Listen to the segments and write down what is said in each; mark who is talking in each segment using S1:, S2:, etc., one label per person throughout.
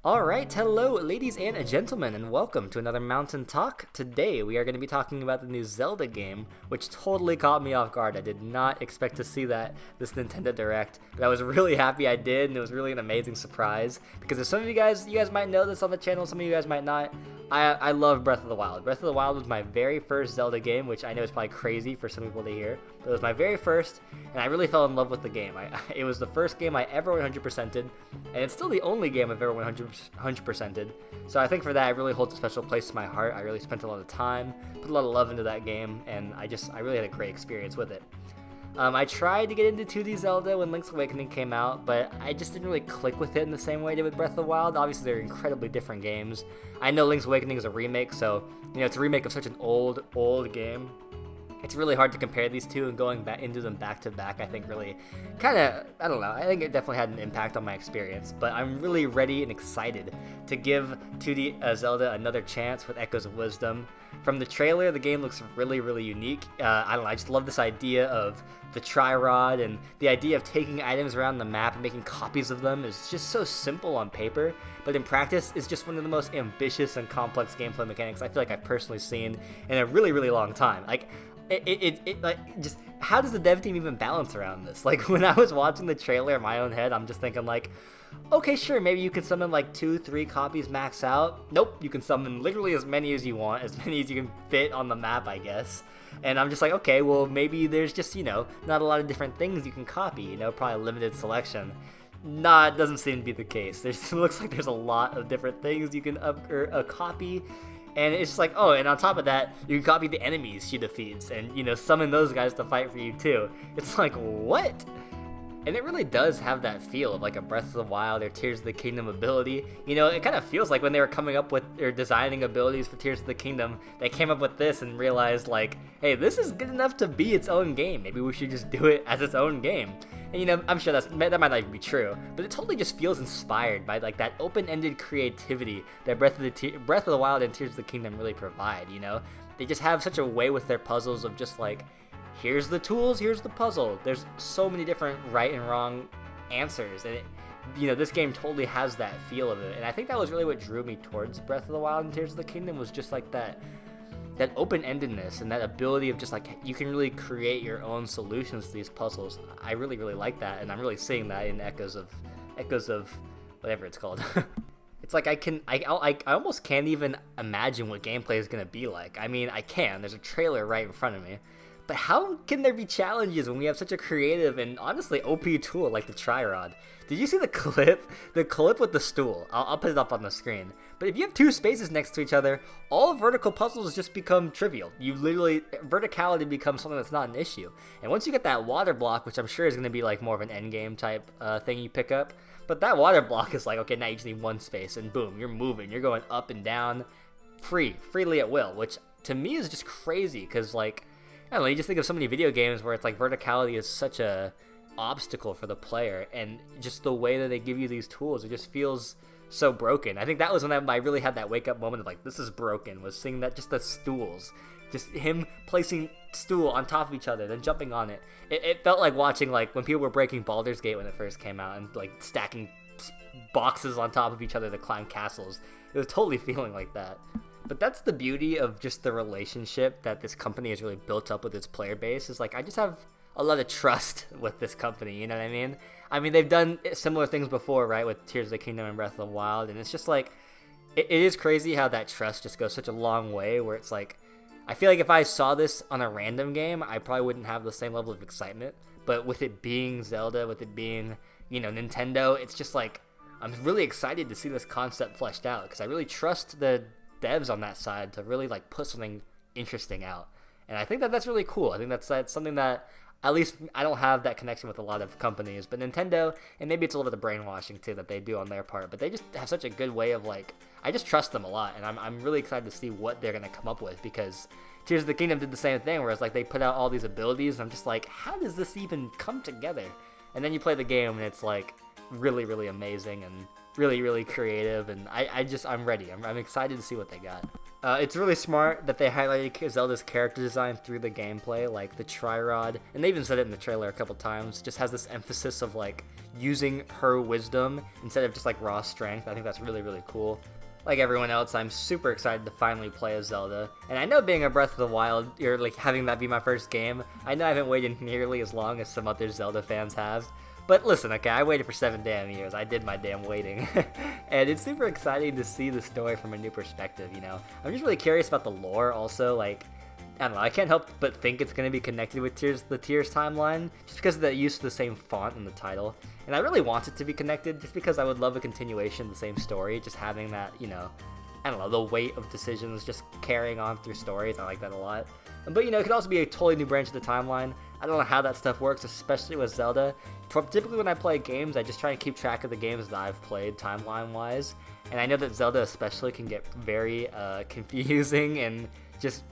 S1: Alright, hello ladies and gentlemen, and welcome to another Mountain Talk. Today we are going to be talking about the new Zelda game, which totally caught me off guard. I did not expect to see that this Nintendo Direct, but I was really happy I did, and it was really an amazing surprise, because as some of you guys might know this on the channel, some of you guys might not. I love Breath of the Wild. Breath of the Wild was my very first Zelda game, which I know is probably crazy for some people to hear, but it was my very first, and I really fell in love with the game. It was the first game I ever 100%ed, and it's still the only game I've ever 100%ed. So I think for that, it really holds a special place in my heart. I really spent a lot of time, put a lot of love into that game, and I really had a great experience with it. I tried to get into 2D Zelda when Link's Awakening came out, but I just didn't really click with it in the same way I did with Breath of the Wild. Obviously, they're incredibly different games. I know Link's Awakening is a remake, so, it's a remake of such an old game. It's really hard to compare these two, and going back into them back to back, I think really I don't know, I think it definitely had an impact on my experience, but I'm really ready and excited to give 2D Zelda another chance with Echoes of Wisdom. From the trailer, the game looks really, really unique. I don't know, I just love this idea of the tri-rod, and the idea of taking items around the map and making copies of them is just so simple on paper, but in practice, it's just one of the most ambitious and complex gameplay mechanics I feel like I've personally seen in a really, really long time. Like, just how does the dev team even balance around this? Like, when I was watching the trailer in my own head, I'm just thinking like, okay, sure, maybe you could summon like 2-3 copies max out. Nope, you can summon literally as many as you want, as many as you can fit on the map, I guess. And I'm just like, okay, well, maybe there's just, not a lot of different things you can copy, probably a limited selection. Nah, it doesn't seem to be the case. It looks like there's a lot of different things you can copy. And it's just like, oh, and on top of that, you can copy the enemies she defeats and, summon those guys to fight for you too. It's like, what? And it really does have that feel of like a Breath of the Wild or Tears of the Kingdom ability. It kind of feels like when they were coming up with or designing abilities for Tears of the Kingdom, they came up with this and realized like, hey, this is good enough to be its own game. Maybe we should just do it as its own game. And I'm sure that might not even be true, but it totally just feels inspired by like that open-ended creativity that Breath of the Wild and Tears of the Kingdom really provide. They just have such a way with their puzzles of just like, here's the tools, here's the puzzle. There's so many different right and wrong answers, and this game totally has that feel of it. And I think that was really what drew me towards Breath of the Wild and Tears of the Kingdom, was just like that open-endedness and that ability of just like, you can really create your own solutions to these puzzles. I really, really like that, and I'm really seeing that in Echoes of whatever it's called. It's like I almost can't even imagine what gameplay is going to be like. I mean, I can. There's a trailer right in front of me. But how can there be challenges when we have such a creative and honestly OP tool like the tri-rod? Did you see the clip? The clip with the stool. I'll put it up on the screen. But if you have two spaces next to each other, all vertical puzzles just become trivial. Verticality becomes something that's not an issue. And once you get that water block, which I'm sure is going to be like more of an endgame type thing you pick up, but that water block is like, okay, now you just need one space, and boom, you're moving. You're going up and down freely at will, which to me is just crazy, because like, I don't know, you just think of so many video games where it's like verticality is such a obstacle for the player, and just the way that they give you these tools, it just feels so broken. I think that was when I really had that wake up moment of like, this is broken, was seeing that just the stools, just him placing stool on top of each other, then jumping on it. It felt like watching like when people were breaking Baldur's Gate when it first came out, and like stacking boxes on top of each other to climb castles. It was totally feeling like that. But that's the beauty of just the relationship that this company has really built up with its player base. Is like, I just have a lot of trust with this company, you know what I mean? I mean, they've done similar things before, right, with Tears of the Kingdom and Breath of the Wild, and it's just like, it is crazy how that trust just goes such a long way, where it's like, I feel like if I saw this on a random game, I probably wouldn't have the same level of excitement, but with it being Zelda, with it being, Nintendo, it's just like, I'm really excited to see this concept fleshed out, because I really trust the devs on that side to really like put something interesting out, and I think that's really cool. I think that's something that at least I don't have that connection with a lot of companies, but Nintendo, and maybe it's a little bit of brainwashing too that they do on their part, but they just have such a good way of like, I just trust them a lot, and I'm really excited to see what they're gonna come up with, because Tears of the Kingdom did the same thing, where it's like they put out all these abilities, and I'm just like, how does this even come together? And then you play the game, and it's like really, really amazing and really, really creative, and I'm ready. I'm excited to see what they got. It's really smart that they highlighted Zelda's character design through the gameplay, like the Tri-Rod, and they even said it in the trailer a couple times, just has this emphasis of like using her wisdom instead of just like raw strength. I think that's really, really cool. Like everyone else, I'm super excited to finally play as Zelda, and I know being a Breath of the Wild, or like having that be my first game, I know I haven't waited nearly as long as some other Zelda fans have. But listen, okay, I waited for 7 damn years. I did my damn waiting. And it's super exciting to see the story from a new perspective, you know? I'm just really curious about the lore also, like, I don't know, I can't help but think it's going to be connected with the Tears timeline, just because of the use of the same font in the title. And I really want it to be connected, just because I would love a continuation of the same story, just having that, you know, I don't know, the weight of decisions just carrying on through stories. I like that a lot. But, you know, it could also be a totally new branch of the timeline. I don't know how that stuff works, especially with Zelda. Typically when I play games, I just try to keep track of the games that I've played timeline-wise. And I know that Zelda especially can get very confusing and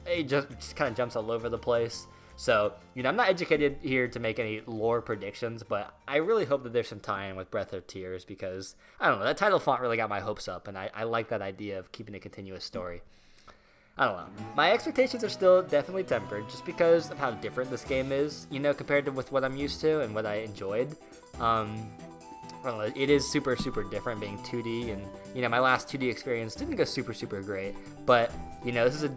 S1: it just kind of jumps all over the place. So, you know, I'm not educated here to make any lore predictions, but I really hope that there's some tie-in with Breath of Tears because, I don't know, that title font really got my hopes up, and I like that idea of keeping a continuous story. I don't know. My expectations are still definitely tempered just because of how different this game is, you know, compared to with what I'm used to and what I enjoyed. I don't know, it is super, super different being 2D, and, you know, my last 2D experience didn't go super, super great, but, you know, this is a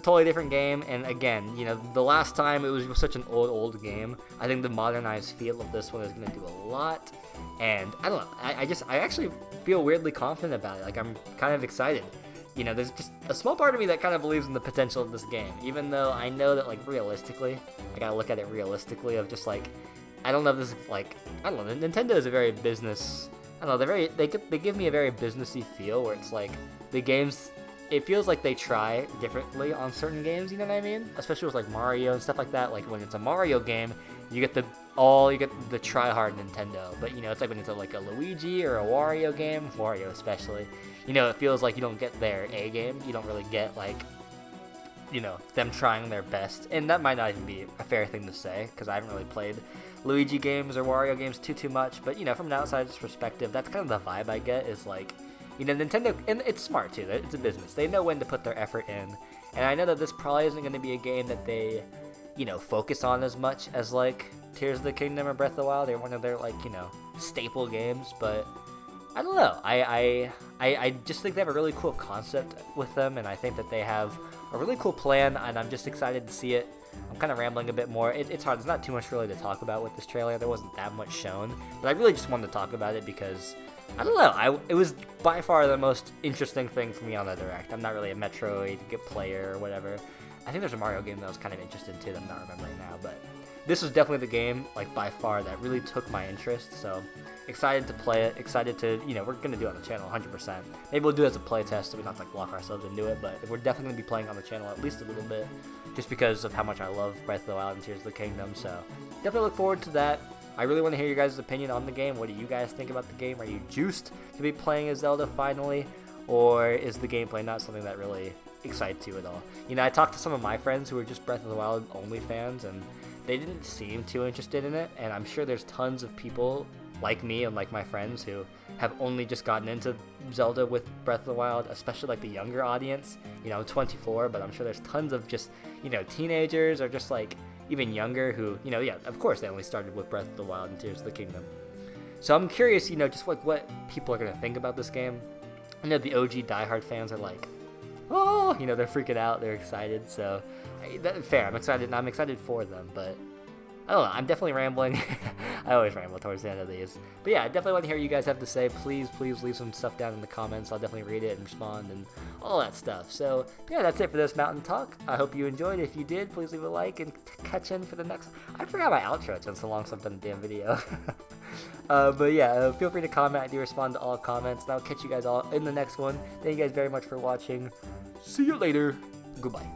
S1: totally different game, and again, you know, the last time it was such an old game. I think the modernized feel of this one is going to do a lot, and I don't know, I actually feel weirdly confident about it. Like, I'm kind of excited. You know, there's just a small part of me that kind of believes in the potential of this game, even though I know that, like, realistically, I gotta look at it realistically of just, like, I don't know if this is, like, I don't know, Nintendo is a very business, I don't know, they give me a very businessy feel where it's, like, the games, it feels like they try differently on certain games, you know what I mean? Especially with, like, Mario and stuff like that. Like, when it's a Mario game, you get the try-hard Nintendo, but, you know, it's like when it's like a Luigi or a Wario game, Wario especially, you know, it feels like you don't get their A game, you don't really get, like, you know, them trying their best, and that might not even be a fair thing to say, because I haven't really played Luigi games or Wario games too much, but, you know, from an outsider's perspective, that's kind of the vibe I get, is, like, you know, Nintendo, and it's smart, too, it's a business, they know when to put their effort in, and I know that this probably isn't going to be a game that they, you know, focus on as much as, like, Tears of the Kingdom or Breath of the Wild. They're one of their, like, you know, staple games, but I don't know. I just think they have a really cool concept with them, and I think that they have a really cool plan, and I'm just excited to see it. I'm kind of rambling a bit more. It's hard. There's not too much really to talk about with this trailer. There wasn't that much shown, but I really just wanted to talk about it because, I don't know, it was by far the most interesting thing for me on the Direct. I'm not really a Metroid player or whatever. I think there's a Mario game that I was kind of interested in too that I'm not remembering now, but this was definitely the game, like, by far that really took my interest, so excited to play it, excited to, you know, we're going to do it on the channel 100%. Maybe we'll do it as a playtest so we don't have to, like, lock ourselves into it, but we're definitely going to be playing on the channel at least a little bit, just because of how much I love Breath of the Wild and Tears of the Kingdom, so definitely look forward to that. I really want to hear your guys' opinion on the game. What do you guys think about the game? Are you juiced to be playing as Zelda finally, or is the gameplay not something that really excites you at all? You know, I talked to some of my friends who are just Breath of the Wild only fans, and they didn't seem too interested in it, and I'm sure there's tons of people like me and like my friends who have only just gotten into Zelda with Breath of the Wild, especially like the younger audience. You know, I'm 24, but I'm sure there's tons of just, you know, teenagers or just like even younger who, you know, yeah, of course they only started with Breath of the Wild and Tears of the Kingdom. So I'm curious, you know, just like what people are going to think about this game. I know the OG diehard fans are like, oh, you know, they're freaking out, they're excited, so that's fair. I'm excited for them, but I don't know, I'm definitely rambling. I always ramble towards the end of these. But yeah, I definitely want to hear what you guys have to say. Please leave some stuff down in the comments. I'll definitely read it and respond and all that stuff. So yeah, that's it for this Mountain Talk. I hope you enjoyed. If you did, please leave a like and catch in for the next... I forgot my outro. It's been so long since I've done a damn video. But yeah, feel free to comment. I do respond to all comments, and I'll catch you guys all in the next one. Thank you guys very much for watching. See you later. Goodbye.